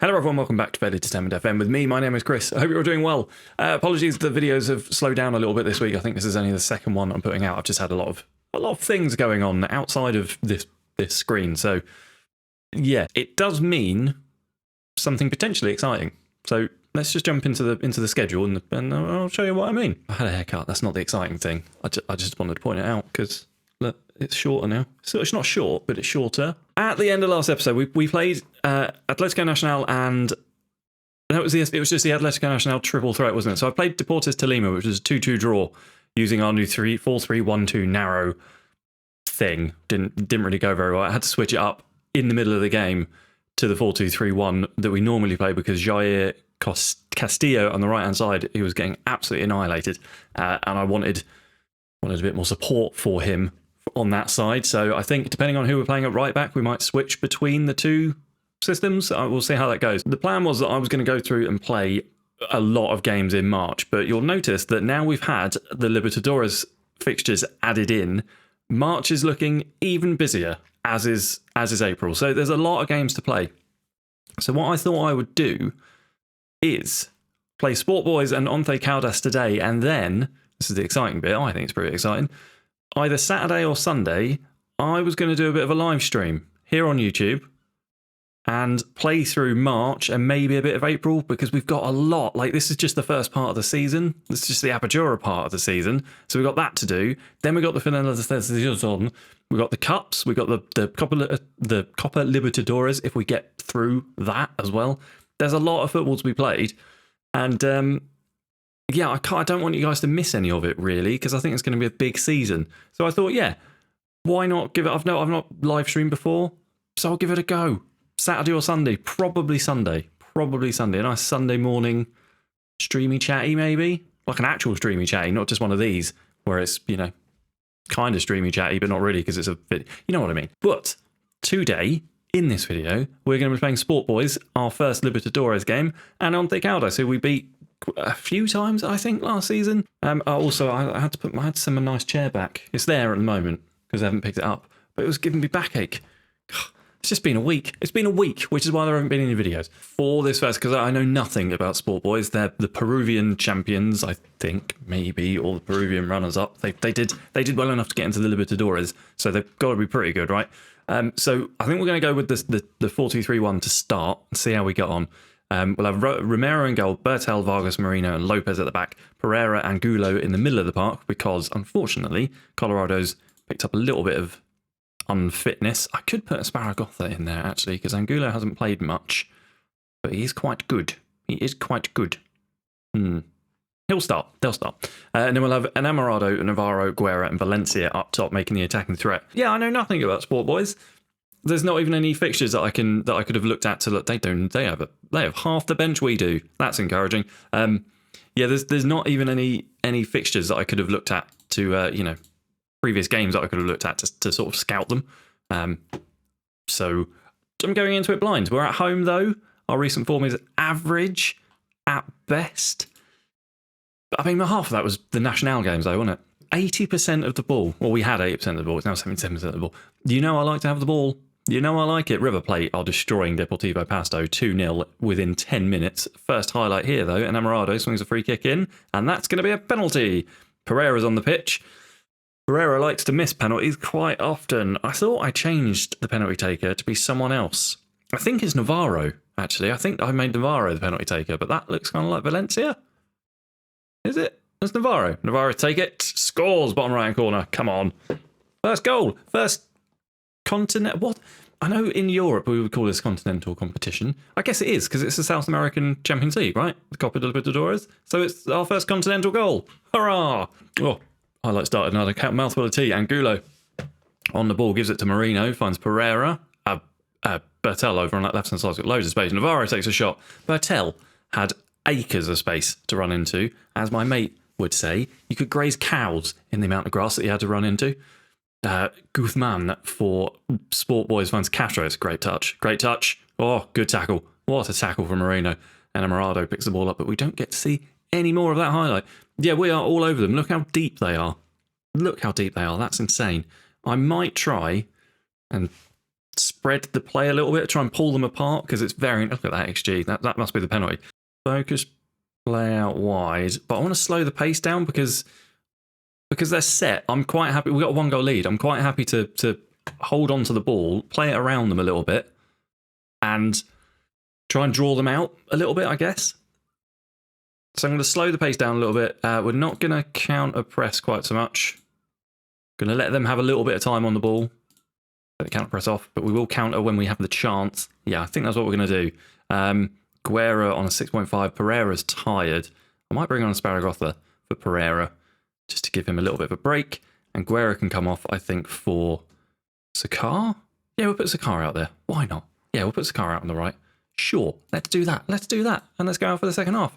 Hello everyone, welcome back to FairlyDeterminedFM with me. My name is Chris. I hope you're all doing well. Apologies, the videos have slowed down a little bit this week. I think this is only the second one I'm putting out. I've just had a lot of things going on outside of this screen. So yeah, it does mean something potentially exciting. So let's just jump into the schedule and I'll show you what I mean. I had a haircut. That's not the exciting thing. I just wanted to point it out because look, it's shorter now. So it's not short, but it's shorter. At the end of last episode, we played Atlético Nacional and it was just the Atlético Nacional triple threat, wasn't it? So I played Deportes Tolima, which was a 2-2 draw using our new 4-3-1-2 narrow thing. Didn't really go very well. I had to switch it up in the middle of the game to the 4-2-3-1 that we normally play because Jair Castillo on the right hand side, he was getting absolutely annihilated, and I wanted a bit more support for him on that side. So I think depending on who we're playing at right back, we might switch between the two systems. We'll see how that goes. The plan was that I was going to go through and play a lot of games in March, but you'll notice that now we've had the Libertadores fixtures added in, March is looking even busier, as is April. So there's a lot of games to play. So what I thought I would do is play Sport Boys and Once Caldas today, and then, this is the exciting bit, I think it's pretty exciting, either Saturday or Sunday, I was going to do a bit of a live stream here on YouTube and play through March and maybe a bit of April because we've got a lot. Like, this is just the first part of the season. This is just the Apertura part of the season. So we've got that to do. Then we've got the Finalización. We've got the Cups. We've got the Copa Libertadores if we get through that as well. There's a lot of football to be played. And yeah, I don't want you guys to miss any of it, really, because I think it's going to be a big season. So I thought, yeah, why not give it? I've not live streamed before, so I'll give it a go. Saturday or Sunday, probably Sunday. A nice Sunday morning streamy chatty, maybe like an actual streamy chatty, not just one of these where it's, you know, kind of streamy chatty, but not really because it's a bit, you know what I mean. But today, in this video, we're going to be playing Sport Boys, our first Libertadores game, and Once Caldas, who we beat a few times, I think, last season. I had to send my nice chair back. It's there at the moment because I haven't picked it up, but it was giving me backache. It's just been a week. It's been a week, which is why there haven't been any videos for this first, because I know nothing about Sport Boys. They're the Peruvian champions, I think, maybe, or the Peruvian runners-up. They did well enough to get into the Libertadores, so they've got to be pretty good, right? So I think we're going to go with the 4-2-3-1 to start and see how we get on. We'll have Romero in goal, Bertel, Vargas, Marino, and Lopez at the back, Pereira and Gulo in the middle of the park, because unfortunately, Colorado's picked up a little bit of unfitness. I could put Esparagotha in there, actually, because Angulo hasn't played much, but he's quite good. He is quite good. They'll start. And then we'll have Enamorado, Navarro, Guerra, and Valencia up top, making the attacking threat. Yeah, I know nothing about Sport Boys. There's not even any fixtures that I could have looked at to look. They have half the bench we do. That's encouraging. Yeah, there's not even any fixtures that I could have looked at to previous games that I could have looked at to sort of scout them. So I'm going into it blind. We're at home though. Our recent form is average at best. I mean, half of that was the Nacional games though, wasn't it? 80% of the ball. Well, we had 80% of the ball. It's now 77% of the ball. You know I like to have the ball. You know I like it. River Plate are destroying Deportivo Pasto 2-0 within 10 minutes. First highlight here, though. Enamorado swings a free kick in, and that's going to be a penalty. Pereira's on the pitch. Pereira likes to miss penalties quite often. I thought I changed the penalty taker to be someone else. I think it's Navarro, actually. I think I made Navarro the penalty taker, but that looks kind of like Valencia. Is it? It's Navarro. Navarro take it. Scores, bottom right-hand corner. Come on. First goal. First continent. What? I know in Europe we would call this continental competition. I guess it is because it's the South American Champions League, right? The Copa Libertadores. So it's our first continental goal. Hurrah! Oh, highlight started another mouthful of tea. Angulo on the ball gives it to Marino. Finds Pereira. Bertel over on that left-hand side. Got loads of space. Navarro takes a shot. Bertel had acres of space to run into. As my mate would say, you could graze cows in the amount of grass that you had to run into. Guzman for Sport Boys finds Castro. It's a great touch. Oh, good tackle. What a tackle from Marino. And Enamorado picks the ball up, but we don't get to see any more of that highlight. Yeah, we are all over them. Look how deep they are. That's insane. I might try and spread the play a little bit, try and pull them apart, because it's very... Look at that XG. That must be the penalty. Focus play out wide. But I want to slow the pace down because they're set. I'm quite happy. We've got a 1-goal lead. I'm quite happy to hold on to the ball, play it around them a little bit, and try and draw them out a little bit, I guess. So I'm going to slow the pace down a little bit. We're not going to counter press quite so much. Going to let them have a little bit of time on the ball. Let the counter press off, but we will counter when we have the chance. Yeah, I think that's what we're going to do. Guerra on a 6.5. Pereira's tired. I might bring on a Sparagrotha for Pereira just to give him a little bit of a break. And Guerra can come off, I think, for Sakar. Yeah, we'll put Sakar out there. Why not? Yeah, we'll put Sakar out on the right. Sure, let's do that. Let's do that. And let's go out for the second half.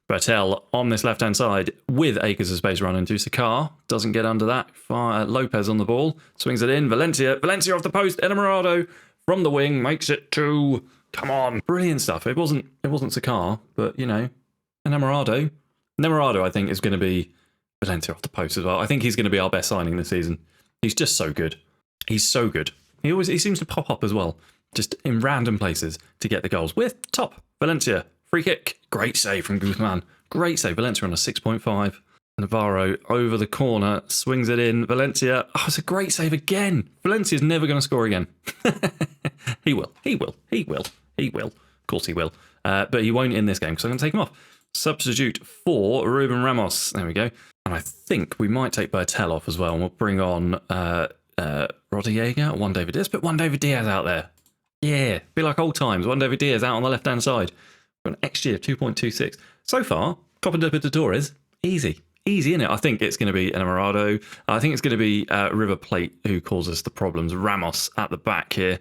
Bertel on this left-hand side with acres of space running to Sakar. Doesn't get under that. Lopez on the ball. Swings it in. Valencia off the post. Enamorado from the wing. Makes it 2. Come on. Brilliant stuff. It wasn't Sakar, but, you know, Enamorado. Enamorado, I think, is going to be Valencia off the post as well. I think he's going to be our best signing this season. He's just so good. He's so good. He seems to pop up as well, just in random places to get the goals. With top. Valencia. Free kick. Great save from Guzman. Great save. Valencia on a 6.5. Navarro over the corner. Swings it in. Valencia. Oh, it's a great save again. Valencia's never going to score again. He will. Of course he will. But he won't in this game, so I'm going to take him off. Substitute for Ruben Ramos. There we go. And I think we might take Bertel off as well. And we'll bring on Rodallega, Juan David Diaz. Put Juan David Diaz out there. Yeah, be like old times. Juan David Diaz out on the left-hand side. Got an XG of 2.26. So far, Copa Libertadores, easy, isn't it? I think it's going to be Enamorado. I think it's going to be River Plate who causes the problems. Ramos at the back here.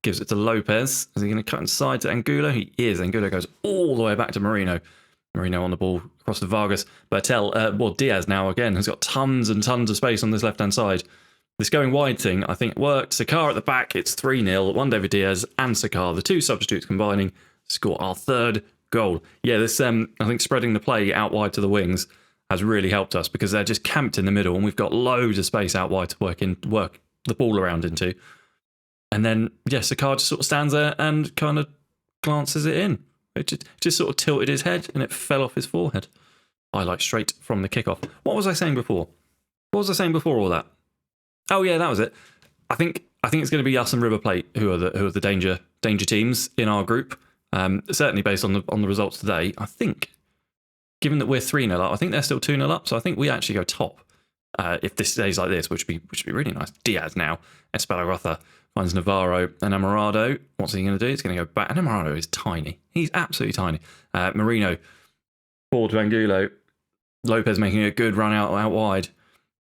Gives it to Lopez. Is he going to cut inside to Angulo? He is. Angulo goes all the way back to Marino. Marino on the ball across to Vargas. Bertel, Diaz now again has got tons and tons of space on this left-hand side. This going wide thing, I think, worked. Sakar at the back. It's 3-0. Juan David Diaz and Sakar, the two substitutes combining, score our third goal. Yeah, this I think spreading the play out wide to the wings has really helped us because they're just camped in the middle and we've got loads of space out wide to work the ball around into. And then, yeah, Sakar just sort of stands there and kind of glances it in. It just sort of tilted his head and it fell off his forehead. Highlight straight from the kickoff. What was I saying before? What was I saying before all that? Oh yeah, that was it. I think it's going to be us and River Plate who are the danger teams in our group. Certainly based on the results today, I think, given that we're 3-0 up, I think they're still 2-0 up, so I think we actually go top if this stays like this, which would be really nice. Diaz now, Espalagrotha finds Navarro and Amorado. What's he going to do? He's going to go back. And Amorado is tiny. He's absolutely tiny. Marino, forward to Angulo. Lopez making a good run out wide.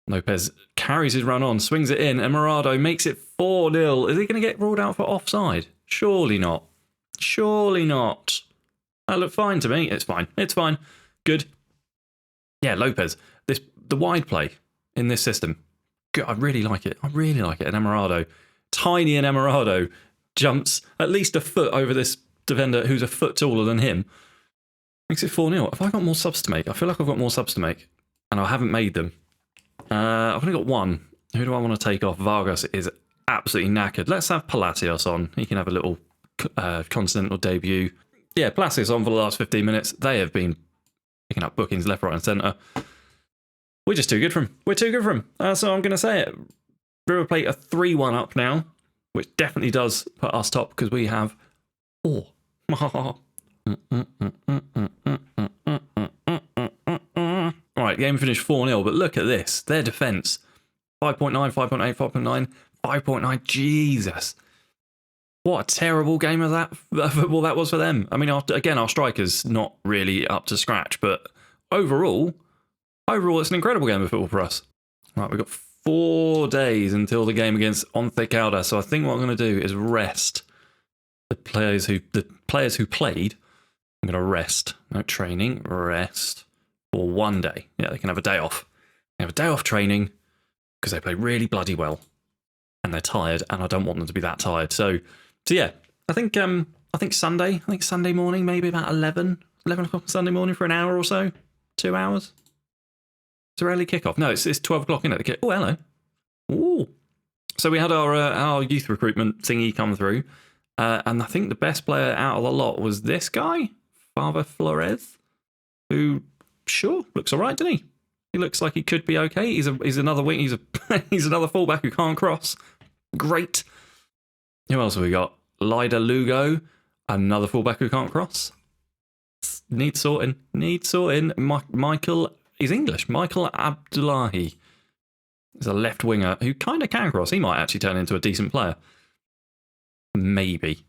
Lopez carries his run on, swings it in, and Morado makes it 4-0. Is he going to get ruled out for offside? Surely not. Surely not. That looked fine to me. It's fine. It's fine. Good. Yeah, Lopez. The wide play in this system. Good. I really like it. And Amorado, tiny and Amorado, jumps at least a foot over this defender who's a foot taller than him. Makes it 4-0. Have I got more subs to make? I feel like I've got more subs to make. And I haven't made them. I've only got one. Who do I want to take off? Vargas is absolutely knackered. Let's have Palacios on. He can have a little Continental debut. Yeah, Palacios on for the last 15 minutes. They have been picking up bookings left, right and centre. We're just too good for him. We're too good for him. So I'm going to say it. River Plate are 3-1 up now, which definitely does put us top because we have 4. Alright, game finished 4-0, but look at this. Their defence. 5.9, 5.8, 5.9, 5.9. Jesus. What a terrible game of that football that was for them. I mean, our striker's not really up to scratch, but overall, it's an incredible game of football for us. Right, we've got 4 days until the game against Once Caldas, so I think what I'm going to do is rest the players who played. I'm going to rest. No training, rest for 1 day. Yeah, they can have a day off. They have a day off training because they play really bloody well and they're tired, and I don't want them to be that tired. So yeah, I think Sunday morning, maybe about 11 o'clock Sunday morning for an hour or so, 2 hours. It's a early kickoff. No, it's 12 o'clock, isn't it? Oh, hello. Ooh, So we had our youth recruitment thingy come through, and I think the best player out of the lot was this guy, Father Flores, who sure looks all right, doesn't he? He looks like he could be okay. He's another wing. He's another fullback who can't cross. Great. Who else have we got? Lida Lugo, another fullback who can't cross. Needs sorting. Michael, he's English. Michael Abdullahi is a left winger who kind of can cross. He might actually turn into a decent player. Maybe.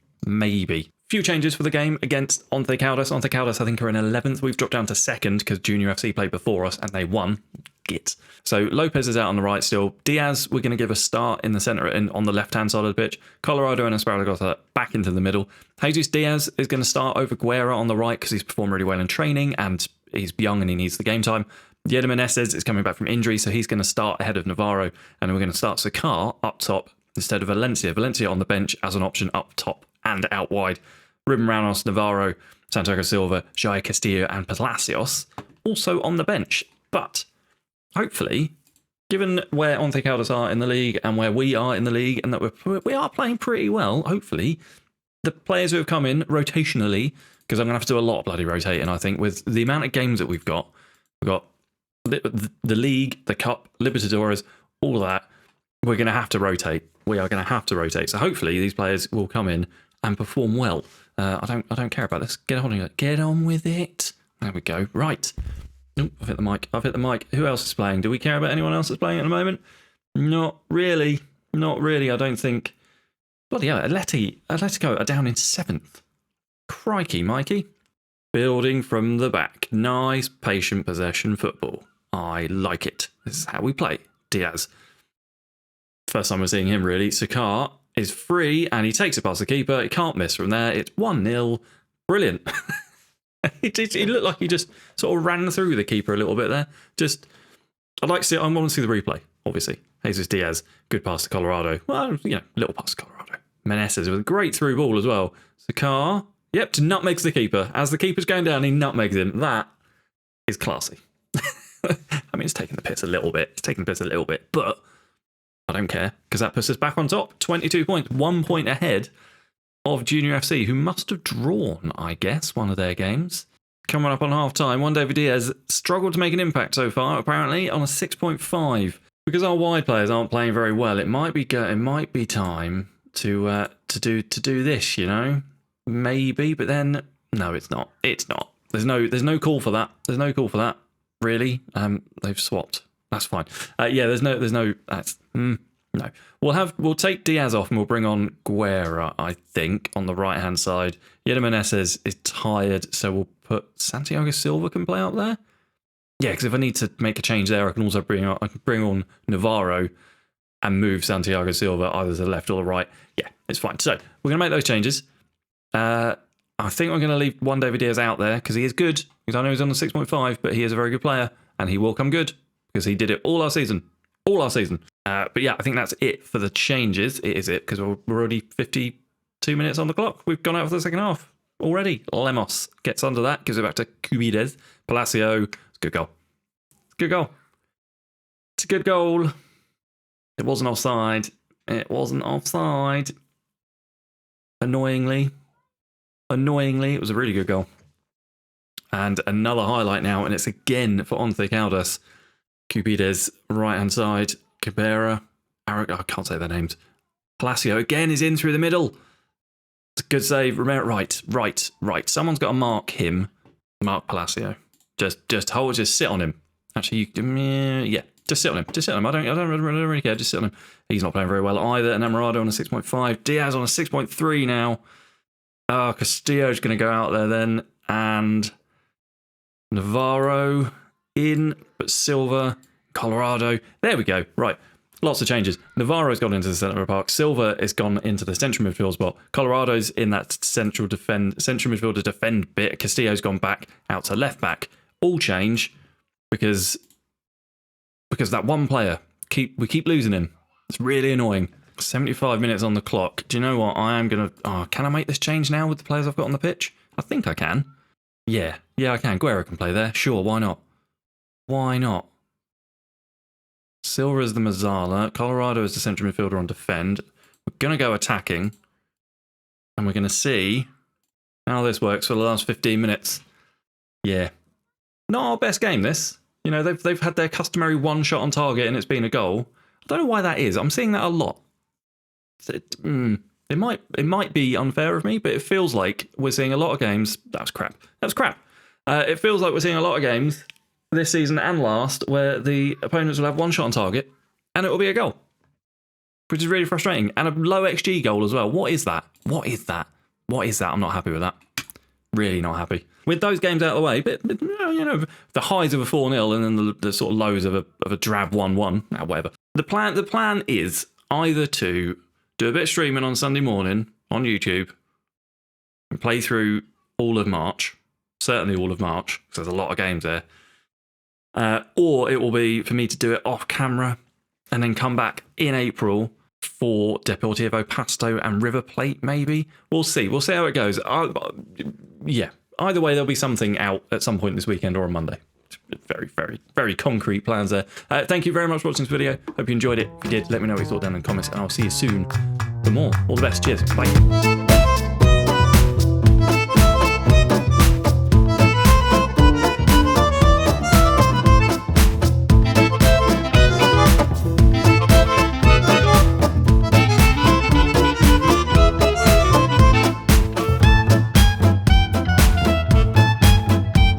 Few changes for the game against Once Caldas. Once Caldas, I think, are in 11th. We've dropped down to 2nd because Junior FC played before us and they won. Git. So Lopez is out on the right still. Diaz, we're going to give a start in the centre and on the left-hand side of the pitch. Colorado and Esparragosa back into the middle. Jesus Diaz is going to start over Guerra on the right because he's performed really well in training and he's young and he needs the game time. Yeda Meneses is coming back from injury, so he's going to start ahead of Navarro. And we're going to start Sakar up top instead of Valencia. Valencia on the bench as an option up top and out wide. Ruben Ramos, Navarro, Santiago Silva, Jair Castillo and Palacios also on the bench. But hopefully, given where Once Caldas are in the league and where we are in the league and that we are playing pretty well, hopefully, the players who have come in rotationally, because I'm going to have to do a lot of bloody rotating, I think, with the amount of games that we've got the league, the cup, Libertadores, all of that, we're going to have to rotate. We are going to have to rotate. So hopefully these players will come in and perform well. I don't care about this. Get on with it. There we go. Right. Nope, I've hit the mic. Who else is playing? Do we care about anyone else that's playing at the moment? Not really. I don't think. Bloody hell, Atletico are down in 7th. Crikey, Mikey. Building from the back. Nice, patient possession football. I like it. This is how we play. Diaz. First time we're seeing him, really. Sakar is free, and he takes it past the keeper. He can't miss from there. It's 1-0. Brilliant. It looked like he just sort of ran through the keeper a little bit there. I want to see the replay, obviously. Jesus Diaz, good pass to Colorado. Well, little pass to Colorado. Meneses with a great through ball as well. Sakar, to nutmegs the keeper. As the keeper's going down, he nutmegs him. That is classy. I mean, it's taking the piss a little bit. But I don't care, because that puts us back on top. 22 points, 1 point ahead of Junior FC, who must have drawn, I guess, one of their games. Coming up on half-time, Juan David Diaz struggled to make an impact so far, apparently, on a 6.5. Because our wide players aren't playing very well, it might be time to do this, Maybe, but then no, it's not. There's no call for that. Really. They've swapped. That's fine. No. We'll take Diaz off and we'll bring on Guerra, I think, on the right hand side. Yeda Meneses is tired, so we'll put Santiago Silva can play up there. Yeah, because if I need to make a change there, I can also bring on Navarro and move Santiago Silva either to the left or the right. Yeah, it's fine. So we're going to make those changes. I think I'm going to leave Juan David Diaz out there because he is good. Because I know he's on the 6.5, but he is a very good player and he will come good because he did it all our season. But yeah, I think that's it for the changes. It is it because we're already 52 minutes on the clock. We've gone out for the second half already. Lemos gets under that, gives it back to Cubides. Palacio, it's a good goal. It's a good goal. It wasn't offside. Annoyingly, it was a really good goal. And another highlight now, and it's again for Once Caldas. Cubides, right-hand side. Cabrera. I can't say their names. Palacio again is in through the middle. It's a good save. Remember, right. Someone's got to mark him. Mark Palacio. Just sit on him. Actually, just sit on him. I don't really care. Just sit on him. He's not playing very well either. And Amorado on a 6.5. Diaz on a 6.3 now. Castillo's going to go out there then. And Navarro in, but Silva, Colorado. There we go. Right. Lots of changes. Navarro's gone into the centre of the park. Silva has gone into the central midfield spot. Colorado's in that central midfield to defend bit. Castillo's gone back out to left back. All change because that one player, we keep losing him. It's really annoying. 75 minutes on the clock. Do you know what? I am going to... can I make this change now with the players I've got on the pitch? I think I can. Yeah, I can. Guerra can play there. Sure, why not? Silva is the Mazzala. Colorado is the central midfielder on defend. We're going to go attacking. And we're going to see how this works for the last 15 minutes. Yeah. Not our best game, this. You know, they've had their customary one shot on target and it's been a goal. I don't know why that is. I'm seeing that a lot. It might be unfair of me, but it feels like we're seeing a lot of games. That was crap. It feels like we're seeing a lot of games this season and last where the opponents will have one shot on target and it will be a goal, which is really frustrating. And a low XG goal as well. What is that? I'm not happy with that. Really not happy. With those games out of the way, but you know, the highs of a 4-0 and then the sort of lows of a drab 1-1, whatever. The plan is either to do a bit of streaming on Sunday morning on YouTube and play through all of March, certainly all of March, because there's a lot of games there. Or it will be for me to do it off camera and then come back in April for Deportivo Pasto and River Plate, maybe. We'll see how it goes. Yeah, either way, there'll be something out at some point this weekend or on Monday. Very, very, very concrete plans there. Thank you very much for watching this video. Hope you enjoyed it. If you did, let me know what you thought down in the comments, and I'll see you soon for more. All the best. Cheers. Bye.